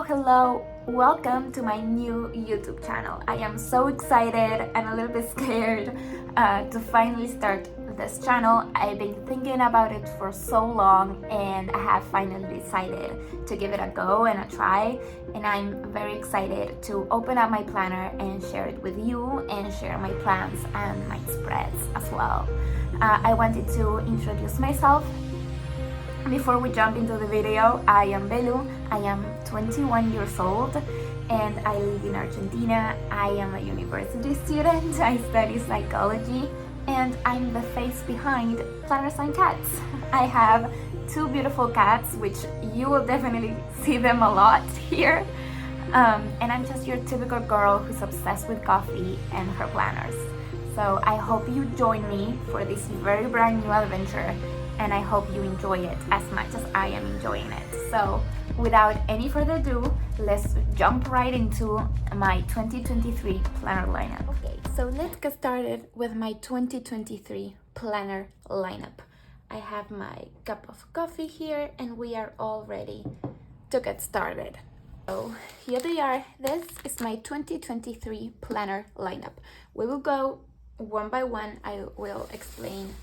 Hello, welcome to my new YouTube channel. I am so excited and a little bit scared to finally start this channel. I've been thinking about it for so long and I have finally decided to give it a go and a try, and I'm very excited to open up my planner and share it with you and share my plans and my spreads as well. I wanted to introduce myself. Before we jump into the video, I am Belu, I am 21 years old and I live in Argentina. I am a university student, I study psychology, and I'm the face behind Planner Sign Cats. I have two beautiful cats, which you will definitely see them a lot here. And I'm just your typical girl who's obsessed with coffee and her planners. So I hope you join me for this very brand new adventure, and I hope you enjoy it as much as I am enjoying it. So without any further ado, let's jump right into my 2023 planner lineup. Okay, so let's get started with my 2023 planner lineup. I have my cup of coffee here and we are all ready to get started. So here they are. This is my 2023 planner lineup. We will go one by one. I will explain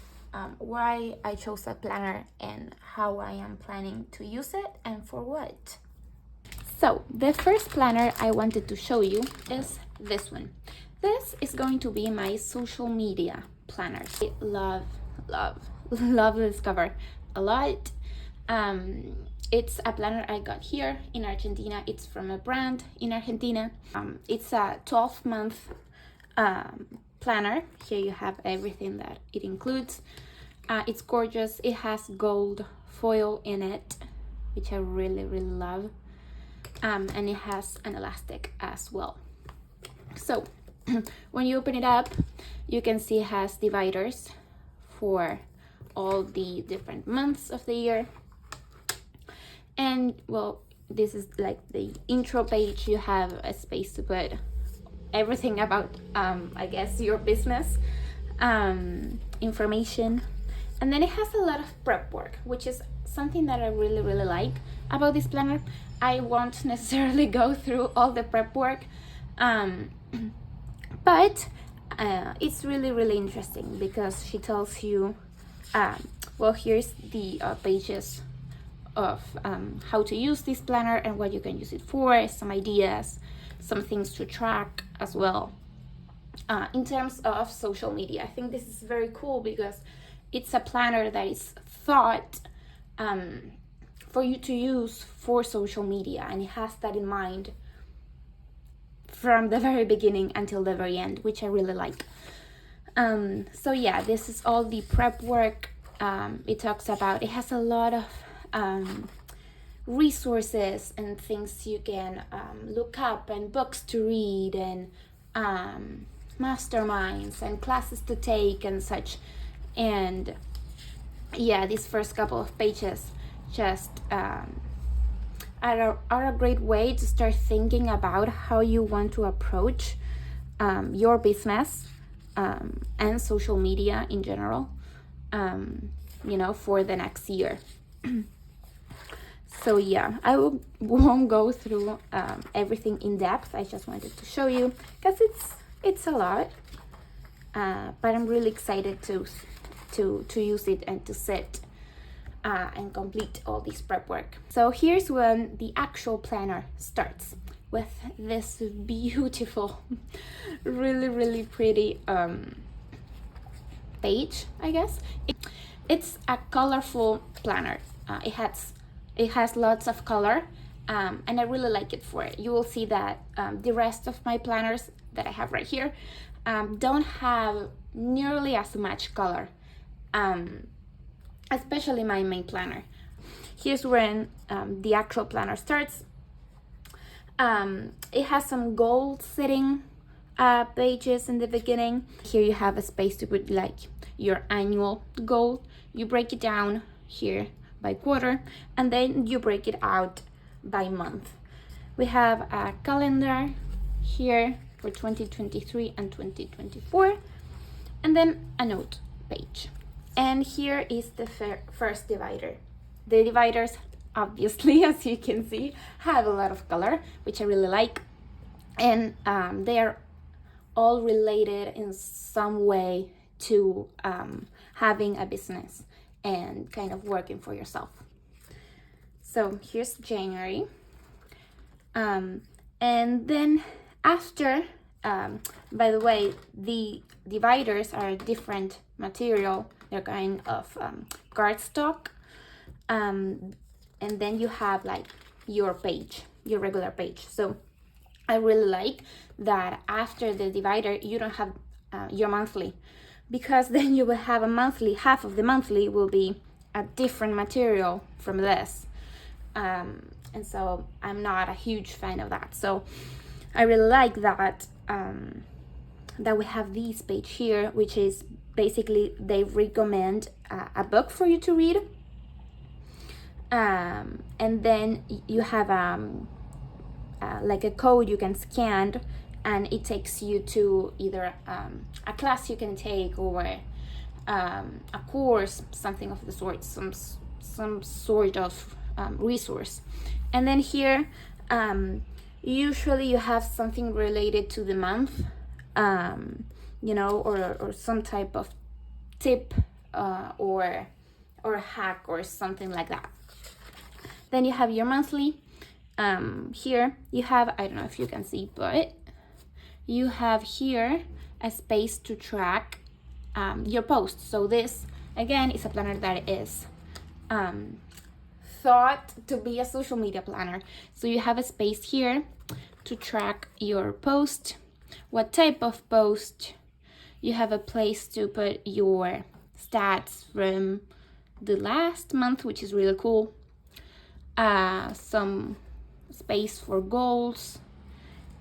why I chose a planner and how I am planning to use it and for what. So the first planner I wanted to show you is this one. This is going to be my social media planner. I love this cover a lot. It's a planner I got here in Argentina. It's from a brand in Argentina. It's a 12-month planner. Here you have everything that it includes. It's gorgeous. It has gold foil in it, which I really love, and it has an elastic as well. So when you open it up, you can see it has dividers for all the different months of the year. And well, this is like the intro page. You have a space to put everything about I guess your business information, and then it has a lot of prep work, which is something that I really like about this planner. I won't necessarily go through all the prep work, but it's really interesting because she tells you well, here's the pages of how to use this planner and what you can use it for, some ideas, some things to track as well. In terms of social media, I think this is very cool because it's a planner that is thought for you to use for social media, and it has that in mind from the very beginning until the very end, which I really like. So yeah, this is all the prep work. It talks about, it has a lot of resources and things you can look up, and books to read, and masterminds and classes to take and such. And yeah, these first couple of pages just are a great way to start thinking about how you want to approach your business and social media in general, for the next year. So yeah, won't go through everything in depth. I just wanted to show you because it's a lot, but I'm really excited to use it and to sit and complete all this prep work. So here's when the actual planner starts, with this beautiful, really pretty page, I guess. It's a colorful planner. It has lots of color, and I really like it for it. You will see that the rest of my planners that I have right here don't have nearly as much color, especially my main planner. Here's when the actual planner starts. It has some goal setting pages in the beginning. Here you have a space to put like your annual goal. You break it down here by quarter, and then you break it out by month. We have a calendar here for 2023 and 2024, and then a note page. And here is the first divider. The dividers obviously, as you can see, have a lot of color, which I really like. And they are all related in some way to having a business and kind of working for yourself. So here's January. And then after, by the way, the dividers are a different material. They're kind of cardstock. And then you have like your page, your regular page. So I really like that after the divider, you don't have your monthly, because then you will have a monthly, half of the monthly will be a different material from this. And so I'm not a huge fan of that. So I really like that, that we have this page here, which is basically they recommend a book for you to read. And then you have like a code you can scan, and it takes you to either a class you can take or a course, something of the sort, some sort of resource. And then here usually you have something related to the month, you know, or some type of tip or hack or something like that. Then you have your monthly. Here you have, I don't know if you can see, but you have here a space to track your posts. So this again is a planner that is thought to be a social media planner. So you have a space here to track your post, what type of post. You have a place to put your stats from the last month, which is really cool. Some space for goals,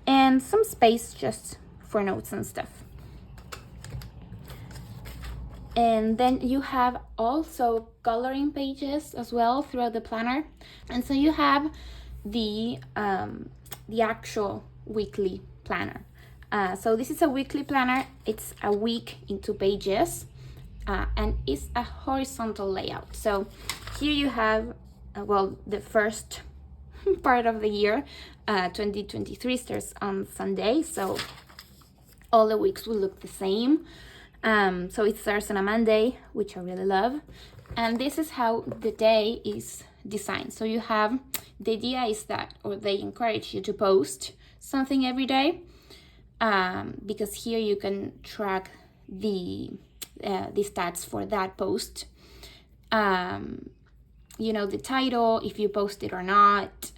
and some space just for notes and stuff. And then you have also coloring pages as well throughout the planner. And so you have the actual weekly planner. So this is a weekly planner. It's a week in 2 pages, and it's a horizontal layout. So here you have, well, the first part of the year, 2023 starts on Sunday, so all the weeks will look the same. So it starts on a Monday, which I really love, and this is how the day is designed. So you have, the idea is that, or they encourage you to post something every day, because here you can track the stats for that post. You know, the title, if you post it or not,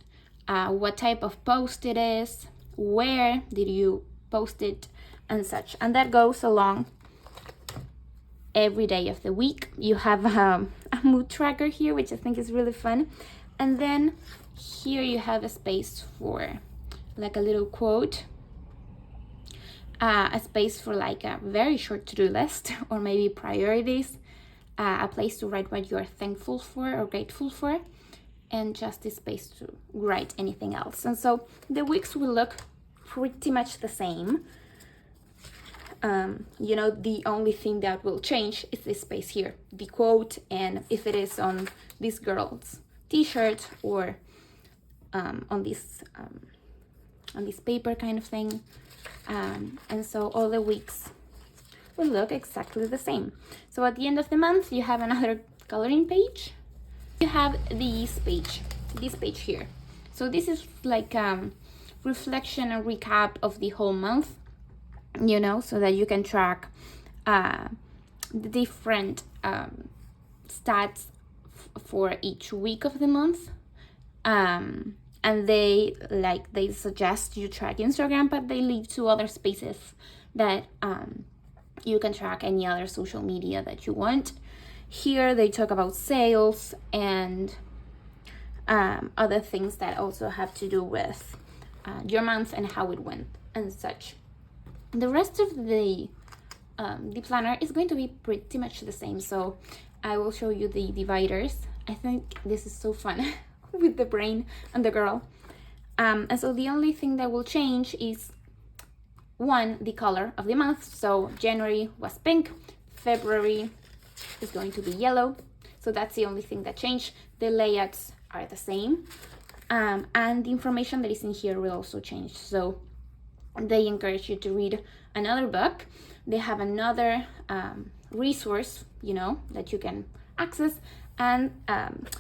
what type of post it is, where did you post it, and such. And that goes along every day of the week. You have a mood tracker here, which I think is really fun. And then here you have a space for like a little quote, a space for like a very short to-do list or maybe priorities, a place to write what you are thankful for or grateful for, and just a space to write anything else. And so the weeks will look pretty much the same. You know, the only thing that will change is this space here, the quote, and if it is on this girl's t-shirt or on this paper kind of thing. And so all the weeks will look exactly the same. So at the end of the month, you have another coloring page. You have this page here. So this is like reflection and recap of the whole month, you know, so that you can track the different stats for each week of the month. And they suggest you track Instagram, but they lead to other spaces that you can track any other social media that you want. Here they talk about sales and other things that also have to do with your month and how it went and such. The rest of the planner is going to be pretty much the same, so I will show you the dividers. I think this is so fun with the brain and the girl. And so the only thing that will change is, one, the color of the month. So January was pink, February is going to be yellow. So that's the only thing that changed. The layouts are the same, and the information that is in here will also change. So they encourage you to read another book. They have another resource, you know, that you can access, and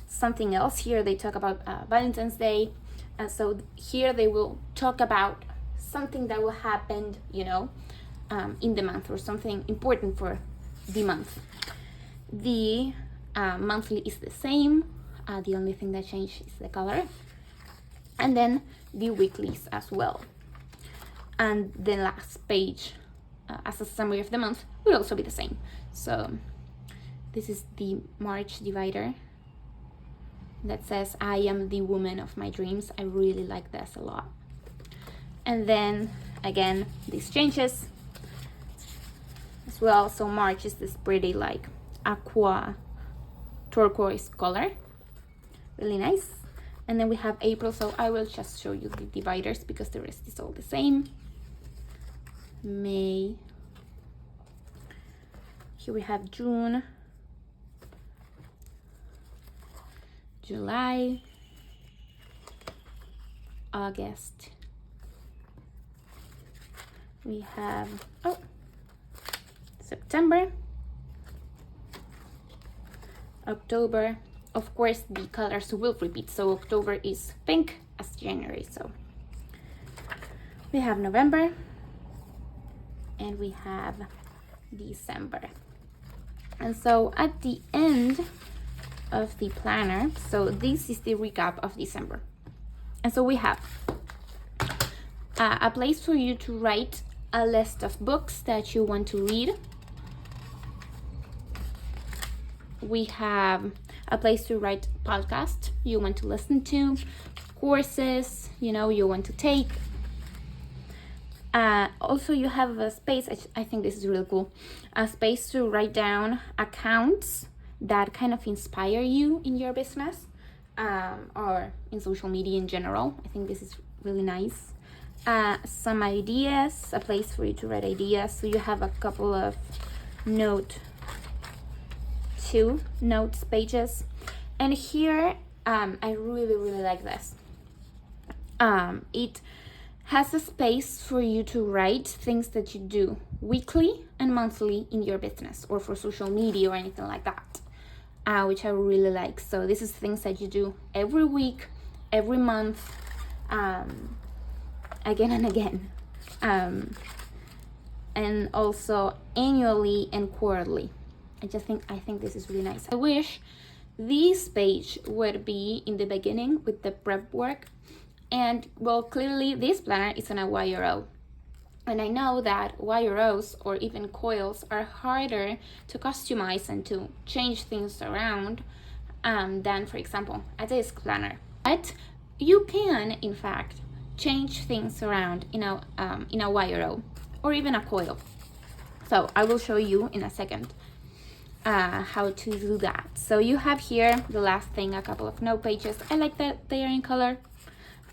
something else. Here they talk about Valentine's Day, and so here they will talk about something that will happen, you know, in the month, or something important for the month. The monthly is the same. The only thing that changed is the color, and then the weeklies as well. And the last page, as a summary of the month, will also be the same. So this is the March divider that says, I am the woman of my dreams. I really like this a lot. And then again, this changes as well. So March is this pretty like aqua turquoise color, really nice. And then we have April, so I will just show you the dividers because the rest is all the same. May, here we have June, July, August, we have September, October. Of course, the colors will repeat, so October is pink as January. So we have November, and we have December. And so at the end of the planner, so this is the recap of December. And so we have a place for you to write a list of books that you want to read. We have a place to write podcasts you want to listen to, courses, you know, you want to take. Also, you have a space, I think this is really cool, a space to write down accounts that kind of inspire you in your business, or in social media in general. I think this is really nice. Some ideas, a place for you to write ideas. So you have a couple of notes pages, and here I really like this. It has a space for you to write things that you do weekly and monthly in your business, or for social media or anything like that, which I really like. So this is things that you do every week, every month, again and again, and also annually and quarterly. I think this is really nice. I wish this page would be in the beginning with the prep work. And well, clearly this planner is on a YRO. And I know that YROs or even coils are harder to customize and to change things around than, for example, a disc planner. But you can, in fact, change things around in a YRO or even a coil. So I will show you in a second how to do that. So you have here the last thing, a couple of note pages. I like that they are in color.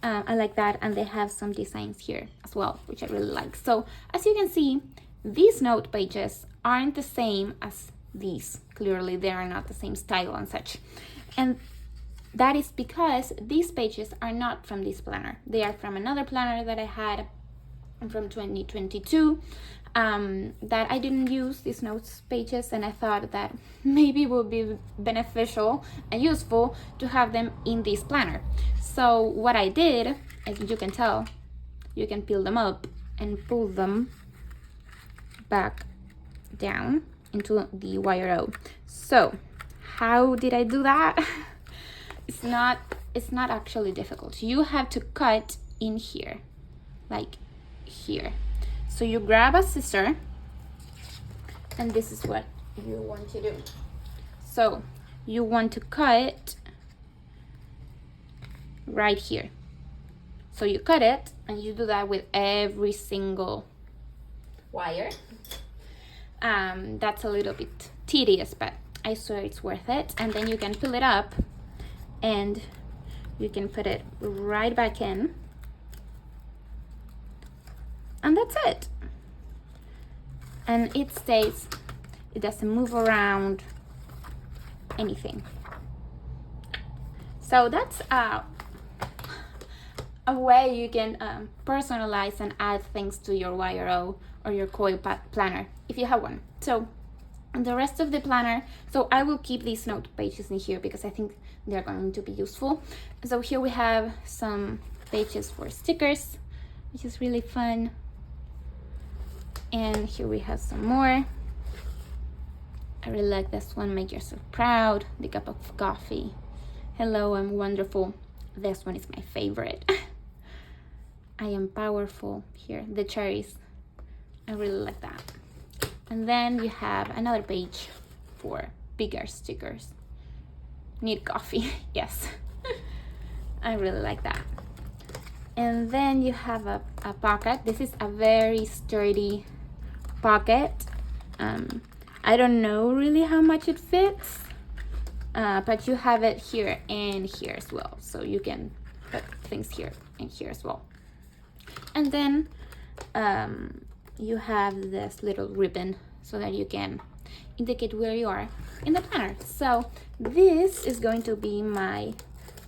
I like that, and they have some designs here as well, which I really like. So as you can see, these note pages aren't the same as these. Clearly they are not the same style and such, and that is because these pages are not from this planner. They are from another planner that I had from 2022 that I didn't use these notes pages, and I thought that maybe it would be beneficial and useful to have them in this planner. So what I did, as you can tell, you can peel them up and pull them back down into the YRO. So how did I do that? It's not actually difficult. You have to cut in here, like here. So you grab a scissor, and this is what you want to do. So you want to cut right here. So you cut it, and you do that with every single wire. That's a little bit tedious, but I swear it's worth it. And then you can pull it up, and you can put it right back in. And that's it. And it stays, it doesn't move around anything. So that's a way you can personalize and add things to your YRO or your COIL planner if you have one. So the rest of the planner, so I will keep these note pages in here because I think they're going to be useful. So here we have some pages for stickers, which is really fun. And here we have some more. I really like this one, make yourself proud, the cup of coffee. Hello, I'm wonderful. This one is my favorite. I am powerful. Here, the cherries. I really like that. And then you have another page for bigger stickers. Need coffee, yes. I really like that. And then you have a pocket. This is a very sturdy pocket. I don't know really how much it fits, but you have it here and here as well. So you can put things here and here as well. And then you have this little ribbon so that you can indicate where you are in the planner. So this is going to be my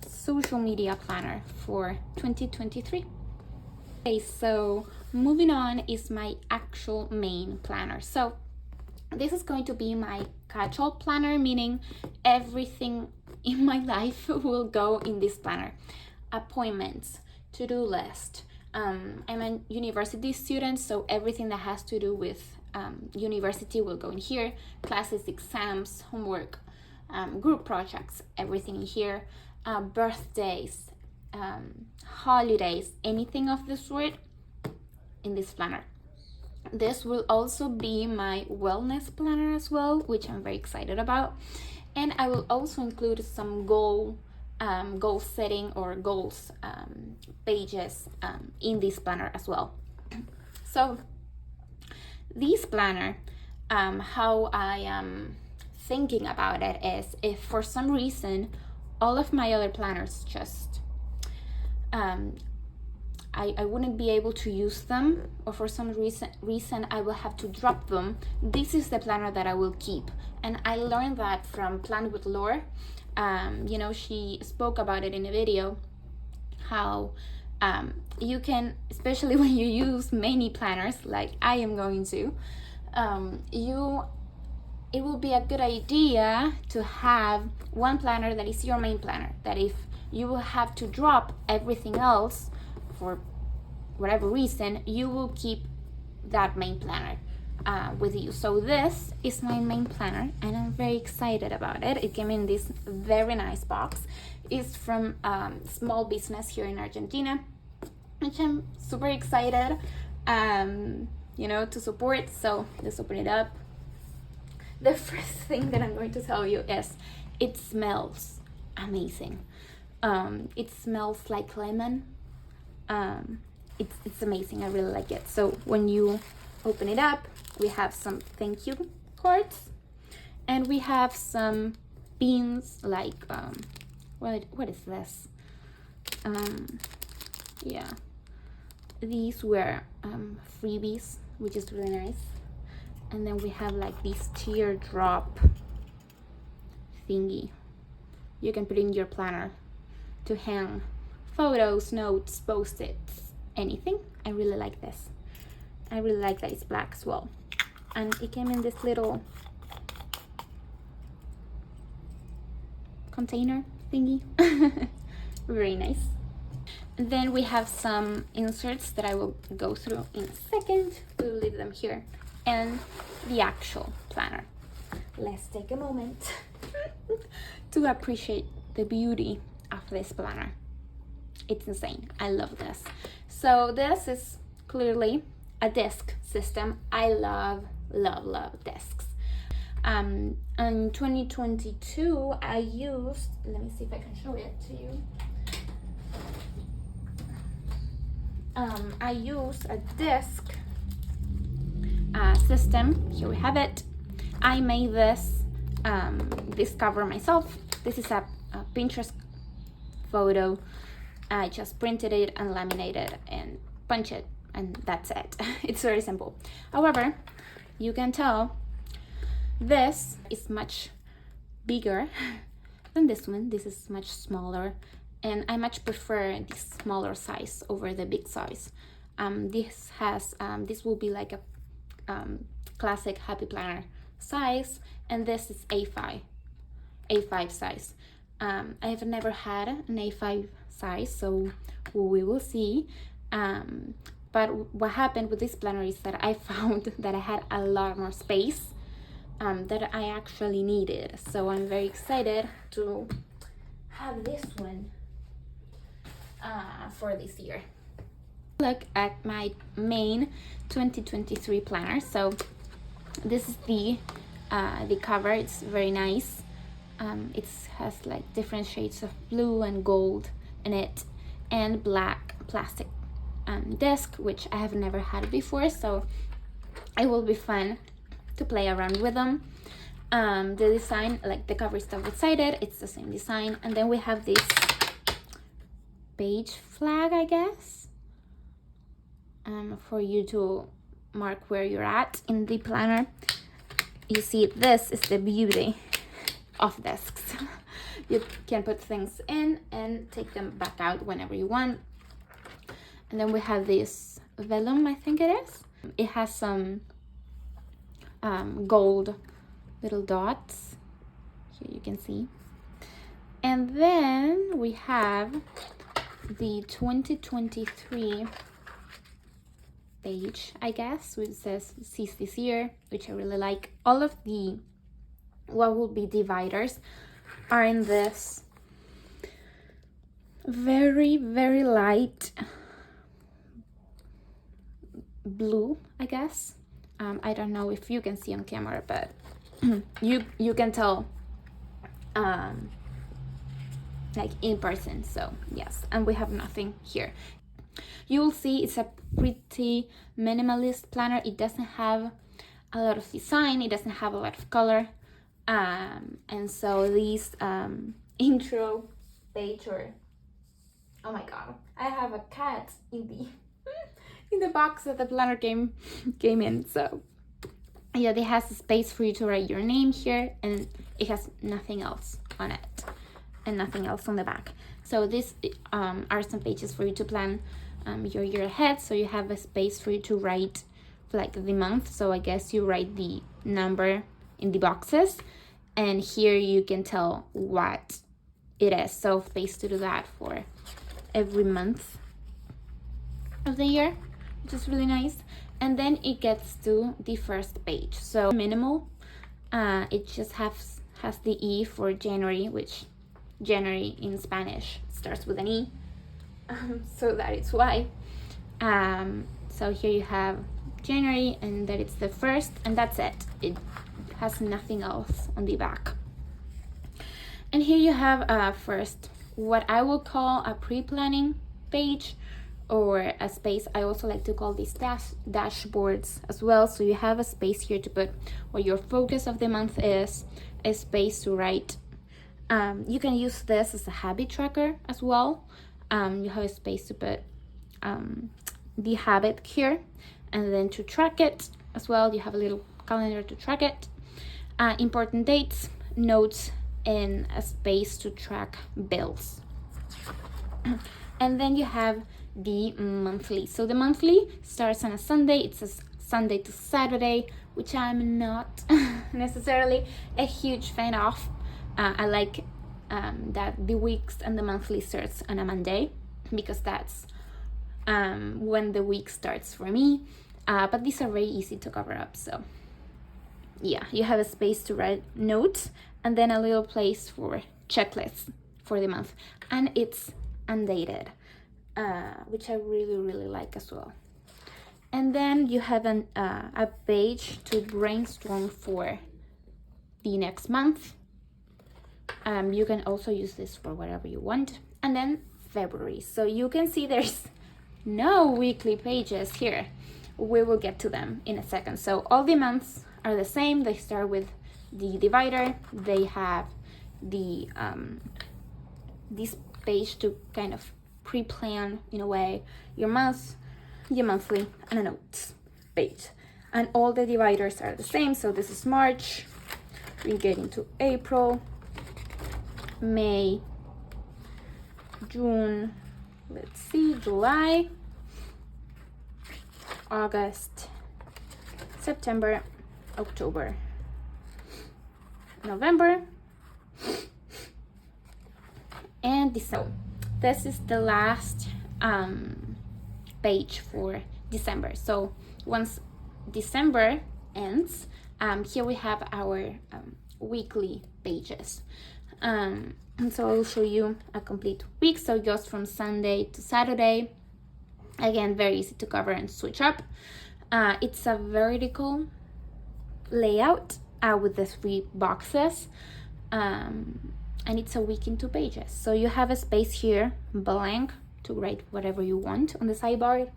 social media planner for 2023. Okay, so moving on is my actual main planner. So this is going to be my catch-all planner, meaning everything in my life will go in this planner. Appointments, to-do list. I'm a university student, so everything that has to do with university will go in here. Classes, exams, homework, group projects, everything in here. Birthdays, holidays, anything of the sort in this planner. This will also be my wellness planner as well, which I'm very excited about. And I will also include some goal setting or goals pages in this planner as well. So this planner, how I am thinking about it is, if for some reason all of my other planners just I wouldn't be able to use them, or for some reason I will have to drop them, this is the planner that I will keep. And I learned that from Plan with Lore. You know, she spoke about it in a video, how you can, especially when you use many planners like I am going to, it will be a good idea to have one planner that is your main planner, that if you will have to drop everything else for whatever reason, you will keep that main planner with you. So this is my main planner and I'm very excited about it. It came in this very nice box. It's from small business here in Argentina, which I'm super excited you know, to support. So let's open it up. The first thing that I'm going to tell you is it smells amazing. It smells like lemon. It's amazing. I really like it. So when you open it up, we have some thank you cards, and we have some beans like what is this? Yeah, these were freebies, which is really nice. And then we have like this teardrop thingy you can put in your planner to hang photos, notes, post-its, anything. I really like this. I really like that it's black as well. And it came in this little container thingy. Very nice. And then we have some inserts that I will go through in a second. We'll leave them here. And the actual planner. Let's take a moment to appreciate the beauty of this planner. It's insane. I love this. So this is clearly a disc system. I love discs. In 2022 I used, let me see if I can show it to you. I used a disc system. Here we have it. I made this cover myself. This is a Pinterest photo. I just printed it and laminated and punch it, and that's it. It's very simple. However, you can tell this is much bigger than this one. This is much smaller, and I much prefer this smaller size over the big size. This will be like a classic Happy Planner size, and this is A5 size. I have never had an A5 size, so we will see. But what happened with this planner is that I found that I had a lot more space that I actually needed. So I'm very excited to have this one for this year. Look at my main 2023 planner. So this is the cover. It's very nice. It has like different shades of blue and gold in it, and black plastic disc, which I have never had before, so it will be fun to play around with them. The design, like the cover is double-sided, it's the same design, and then we have this page flag, I guess, for you to mark where you're at in the planner. You see, this is the beauty of discs. You can put things in and take them back out whenever you want. And then we have this vellum, I think it is. It has some gold little dots. Here you can see. And then we have the 2023 page, I guess, which says "Seize this year," which I really like. All of the what will be dividers are in this very, very light blue, I guess. I don't know if you can see on camera, but you can tell like in person. So yes, and we have nothing here. You will see it's a pretty minimalist planner. It doesn't have a lot of design, it doesn't have a lot of color, and so this intro page, or oh my god, I have a cat in the in the box that the planner came in. So yeah, it has a space for you to write your name here, and it has nothing else on it and nothing else on the back. So these are some pages for you to plan your year ahead. So you have a space for you to write like the month. So I guess you write the number in the boxes, and here you can tell what it is. So space to do that for every month of the year, which is really nice. And then it gets to the first page. So minimal, it just has the E for January, which January in Spanish starts with an E, so that is why. So here you have January, and that it's the first, and that's it. It has nothing else on the back. And here you have first what I will call a pre-planning page, or a space. I also like to call these dashboards as well. So you have a space here to put what your focus of the month is, a space to write. You can use this as a habit tracker as well. You have a space to put the habit here, and then to track it as well. You have a little calendar to track it, important dates, notes, and a space to track bills. And then you have the monthly. So the monthly starts on a Sunday. It says Sunday to Saturday, which I'm not necessarily a huge fan of. I like that the weeks and the monthly starts on a Monday, because that's when the week starts for me. But these are very easy to cover up. So yeah, you have a space to write notes, and then a little place for checklists for the month, and it's undated, which I really like as well. And then you have a page to brainstorm for the next month. You can also use this for whatever you want. And then February. So you can see there's no weekly pages here. We will get to them in a second. So all the months are the same. They start with the divider. They have the this page to kind of pre-plan in a way your month, your monthly, and a notes page. And all the dividers are the same. So this is March. We get into April, May, June, let's see, July, August, September, October, November, and December. This is the last page for December. So once December ends, here we have our weekly pages. And so I'll show you a complete week. So it goes from Sunday to Saturday. Again, very easy to cover and switch up. It's a vertical layout with the 3 boxes. And it's a week in 2 pages. So you have a space here, blank, to write whatever you want on the sidebar,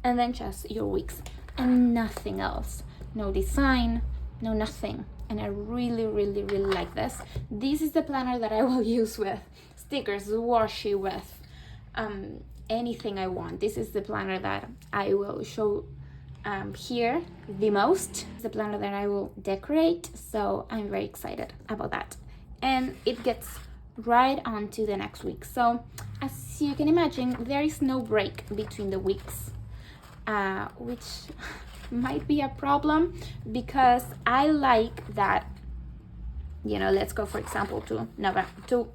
and then just your weeks and nothing else. No design, no nothing. And I really, really, really like this. This is the planner that I will use with stickers, washi, with anything I want. This is the planner that I will show here the most. It's the planner that I will decorate, so I'm very excited about that. And it gets right on to the next week. So as you can imagine, there is no break between the weeks, which might be a problem because I like that, you know, let's go for example to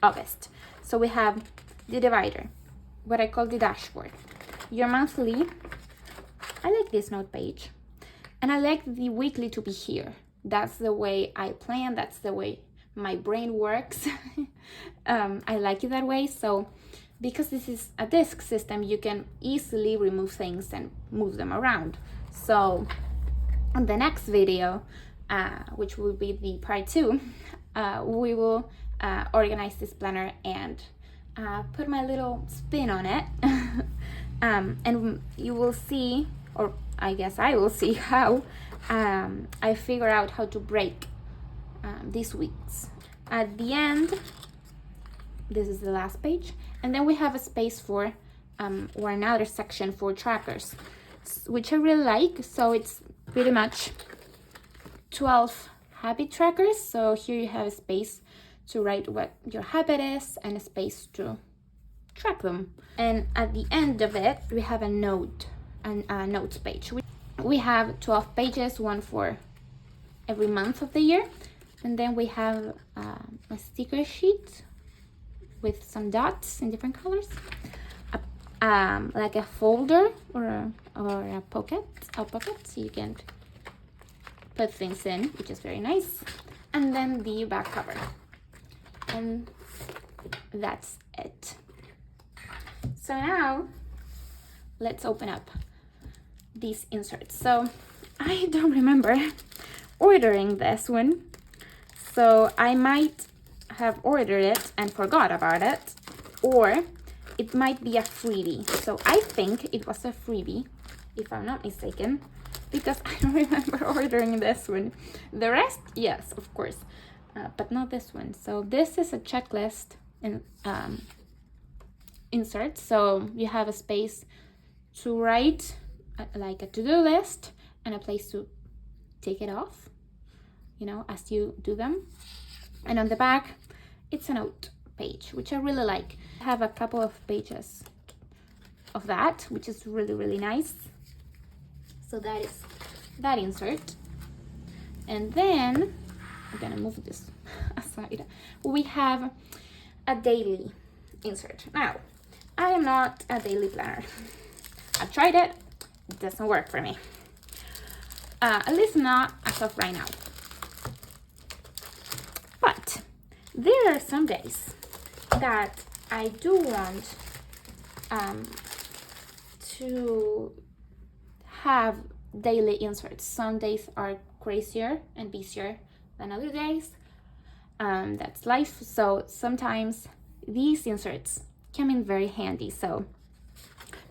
August. So we have the divider, what I call the dashboard, your monthly. I like this note page, and I like the weekly to be here. That's the way I plan, that's the way my brain works. I like it that way. So because this is a disk system, you can easily remove things and move them around. So on the next video, which will be the part 2, we will organize this planner and put my little spin on it. And you will see, or I guess I will see, how I figure out how to break these weeks. At the end, this is the last page, and then we have a space for or another section for trackers, which I really like. So it's pretty much 12 habit trackers. So here you have a space to write what your habit is and a space to track them. And at the end of it, we have a note, a notes page. We have 12 pages, one for every month of the year. And then we have a sticker sheet with some dots in different colors, like a folder or a pocket, so you can put things in, which is very nice. And then the back cover, and that's it. So now let's open up these inserts. So I don't remember ordering this one, so I might have ordered it and forgot about it, or it might be a freebie. So I think it was a freebie, if I'm not mistaken, because I don't remember ordering this one. The rest, yes, of course, but not this one. So this is a checklist and insert. So you have a space to write like a to-do list and a place to take it off, you know, as you do them. And on the back, it's a note page, which I really like. I have a couple of pages of that, which is really, really nice. So that is that insert. And then I'm gonna move this aside. We have a daily insert. Now, I am not a daily planner. I've tried it, it doesn't work for me. At least not as of right now. But there are some days that I do want to have daily inserts. Some days are crazier and busier than other days. That's life. So sometimes these inserts come in very handy. So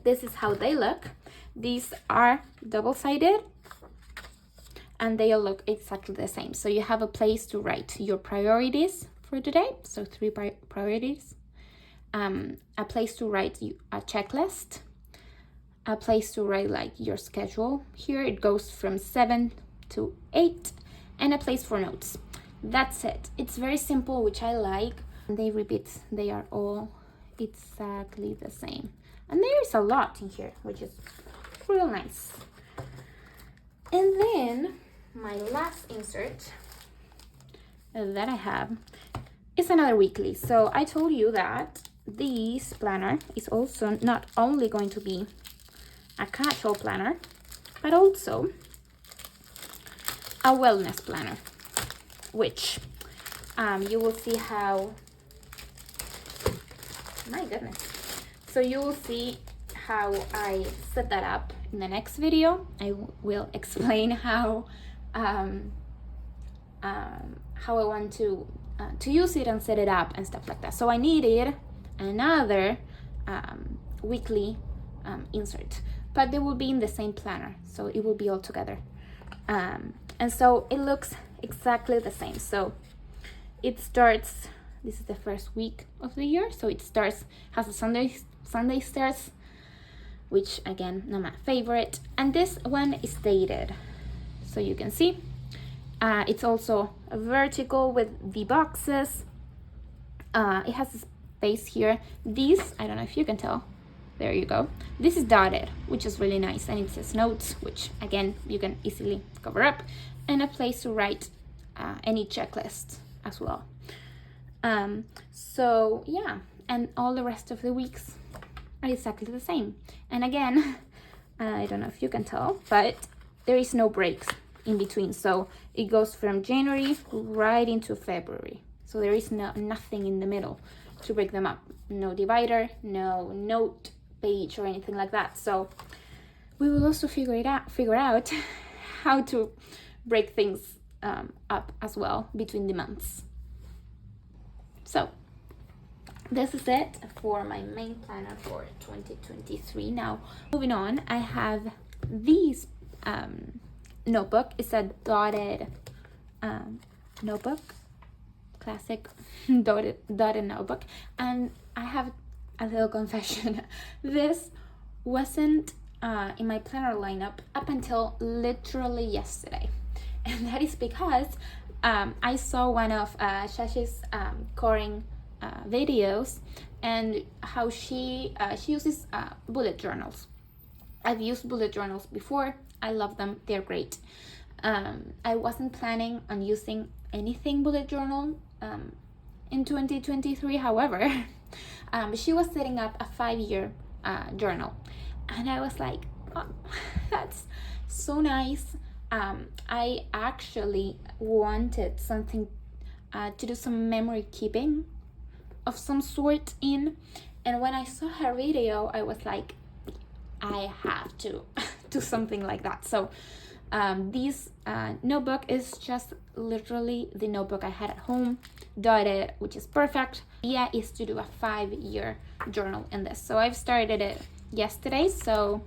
this is how they look. These are double-sided and they all look exactly the same. So you have a place to write your priorities for today. So 3 priorities. A place to write a checklist. A place to write like your schedule. Here it goes from 7 to 8. And a place for notes. that's it. It's very simple, which I like. They repeat, they are all exactly the same. And there is a lot in here, which is real nice. And then my last insert that I have is another weekly. So I told you that this planner is also not only going to be a casual planner, but also a wellness planner, which you will see how, my goodness. So you will see how I set that up in the next video. I will explain how I want to use it and set it up and stuff like that. So I needed another weekly insert, but they will be in the same planner, so it will be all together. And so it looks exactly the same. So it starts, this is the first week of the year, so it starts, has a Sunday starts, which again, not my favorite. And this one is dated, so you can see it's also vertical with the boxes. It has a space here. These, I don't know if you can tell, there you go. This is dotted, which is really nice, and it says notes, which again you can easily cover up, and a place to write any checklist as well. So yeah, and all the rest of the weeks are exactly the same. And again, I don't know if you can tell, but there is no breaks in between. So it goes from January right into February. So there is nothing in the middle to break them up. No divider, no note page or anything like that. So we will also figure out how to break things up as well between the months. So this is it for my main planner for 2023. Now, moving on, I have these notebook. It's a dotted notebook, classic dotted notebook. And I have a little confession. This wasn't in my planner lineup up until literally yesterday. And that is because I saw one of Shashi's Coring videos, and how she uses bullet journals. I've used bullet journals before. I love them. They're great. I wasn't planning on using anything bullet journal in 2023. However, she was setting up a 5-year journal, and I was like, oh, that's so nice. I actually wanted something to do some memory keeping of some sort in, and when I saw her video, I was like, I have to do something like that. So this notebook is just literally the notebook I had at home, dotted, which is perfect. Yeah, is to do a 5-year journal in this. So I've started it yesterday, so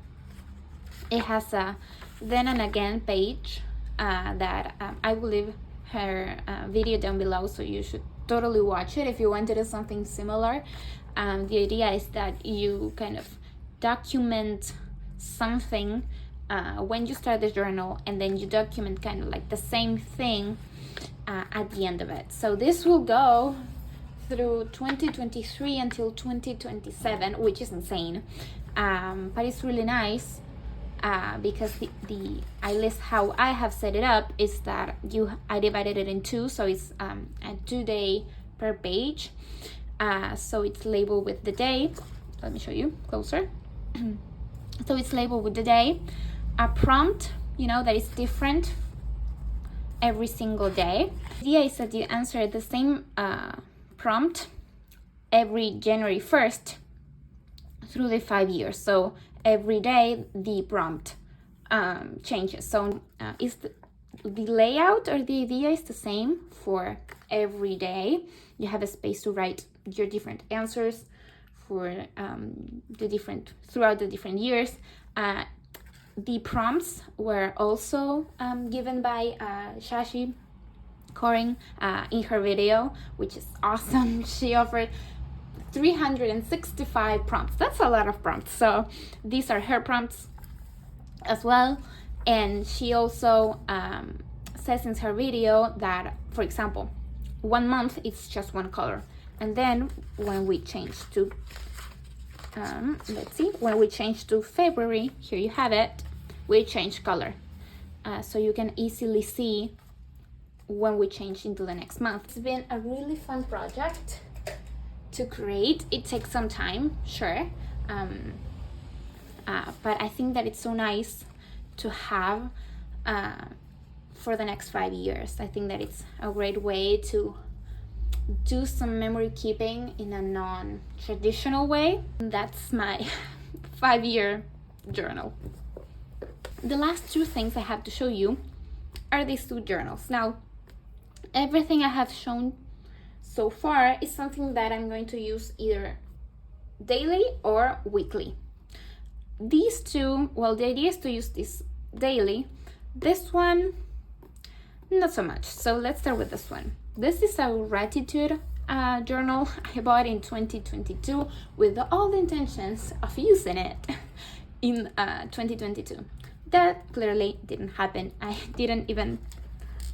it has a then and again page that I will leave her video down below, so you should totally watch it if you want to do something similar. The idea is that you kind of document something when you start the journal, and then you document kind of like the same thing at the end of it. So this will go through 2023 until 2027, which is insane, but it's really nice. Because I list how I have set it up is that I divided it in two, so it's a 2-day per page. So it's labeled with the day. Let me show you closer. So it's labeled with the day, a prompt, that is different every single day. The idea is that you answer the same prompt every January 1st through the 5 years. So every day the prompt changes. So is the layout or the idea is the same for every day. You have a space to write your different answers for throughout the different years. The prompts were also given by Shashi Coring in her video, which is awesome. She offered 365 prompts. That's a lot of prompts. So these are her prompts as well. And she also says in her video that, for example, 1 month it's just one color, and then when we change to let's see, when we change to February, here you have it, we change color. So you can easily see when we change into the next month. It's been a really fun project to create. It takes some time, sure, but I think that it's so nice to have for the next 5 years. I think that it's a great way to do some memory keeping in a non-traditional way. That's my 5-year journal. The last 2 things I have to show you are these 2 journals. Now, everything I have shown so far is something that I'm going to use either daily or weekly. These 2, well, the idea is to use this daily. This one, not so much. So let's start with this one. This is a gratitude journal I bought in 2022 with all the intentions of using it in 2022. That clearly didn't happen. I didn't even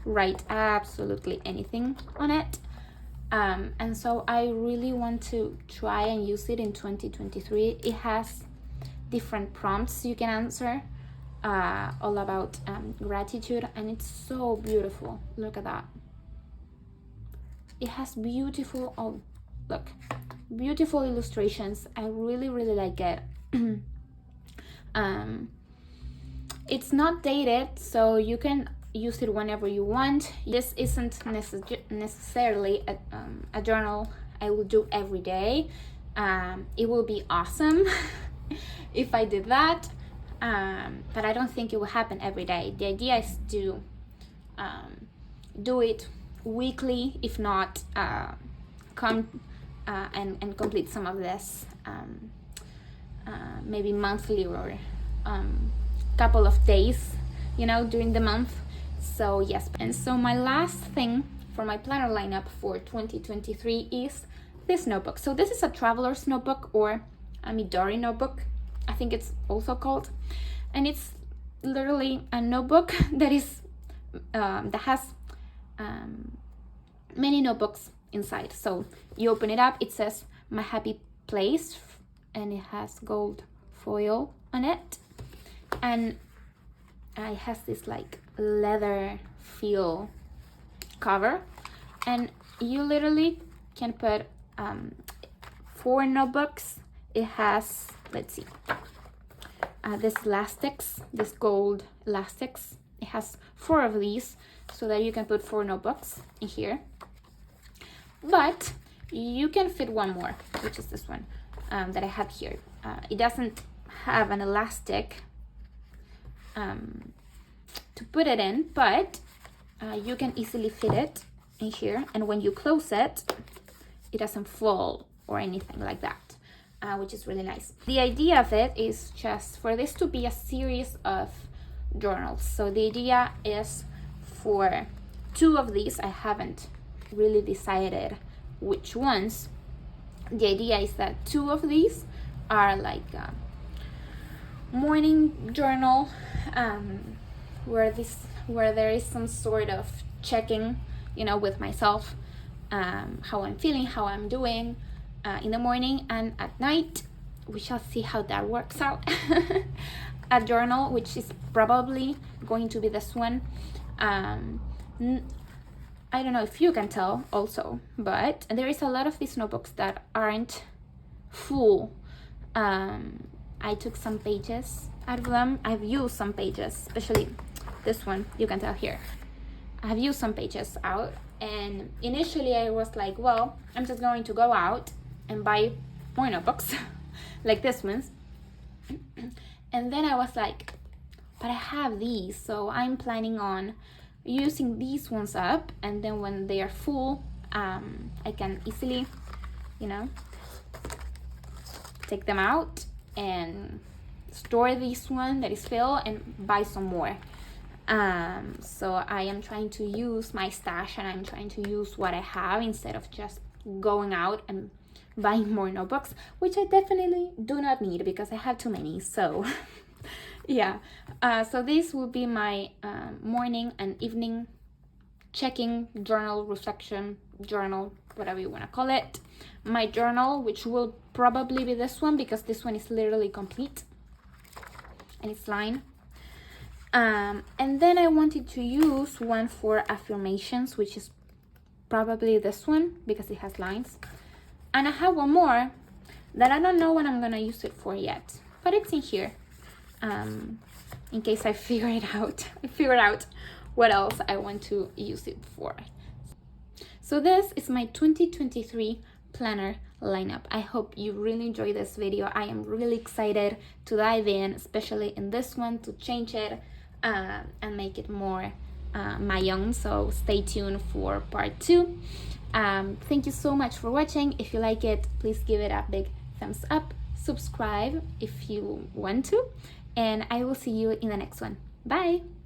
write absolutely anything on it. And so I really want to try and use it in 2023. It has different prompts you can answer all about gratitude, and it's so beautiful. Look at that. It has beautiful, oh look, beautiful illustrations. I really like it. It's not dated, so you can use it whenever you want. This isn't necessarily a journal I will do every day. It will be awesome if I did that, but I don't think it will happen every day. The idea is to do it weekly, if not come and complete some of this maybe monthly or couple of days, you know, during the month. So yes, and so my last thing for my planner lineup for 2023 is this notebook. So this is a traveler's notebook, or a Midori notebook, I think it's also called, and it's literally a notebook that is that has many notebooks inside. So you open it up, it says My Happy Place, and it has gold foil on it, and it has this like leather feel cover, and you literally can put 4 notebooks. It has, let's see, this elastics, this gold elastics. It has 4 of these, so that you can put 4 notebooks in here. But you can fit 1 more, which is this one that I have here. It doesn't have an elastic to put it in, but you can easily fit it in here, and when you close it, it doesn't fall or anything like that, which is really nice. The idea of it is just for this to be a series of journals. So the idea is for 2 of these. I haven't really decided which ones. The idea is that 2 of these are like a morning journal, where there is some sort of checking, you know, with myself, how I'm feeling, how I'm doing in the morning, and at night we shall see how that works out. A journal, which is probably going to be this one. I don't know if you can tell also, but there is a lot of these notebooks that aren't full. I took some pages out of them. I've used some pages, especially this one, you can tell here. I have used some pages out, and initially I was like, well, I'm just going to go out and buy more notebooks like this ones. And then I was like, but I have these, so I'm planning on using these ones up, and then when they are full, I can easily, you know, take them out and store this one that is filled and buy some more. So I am trying to use my stash, and I'm trying to use what I have instead of just going out and buying more notebooks, which I definitely do not need because I have too many. So yeah, so this will be my morning and evening checking journal, reflection journal, whatever you want to call it. My journal, which will probably be this one because this one is literally complete and it's lined. And then I wanted to use one for affirmations, which is probably this one because it has lines. And I have one more that I don't know what I'm gonna use it for yet, but it's in here. In case I figure it out. I figured out what else I want to use it for. So this is my 2023 planner lineup. I hope you really enjoyed this video. I am really excited to dive in, especially in this one, to change it and make it more my own. So stay tuned for part 2. Thank you so much for watching. If you like it, please give it a big thumbs up. Subscribe if you want to. And I will see you in the next one. Bye!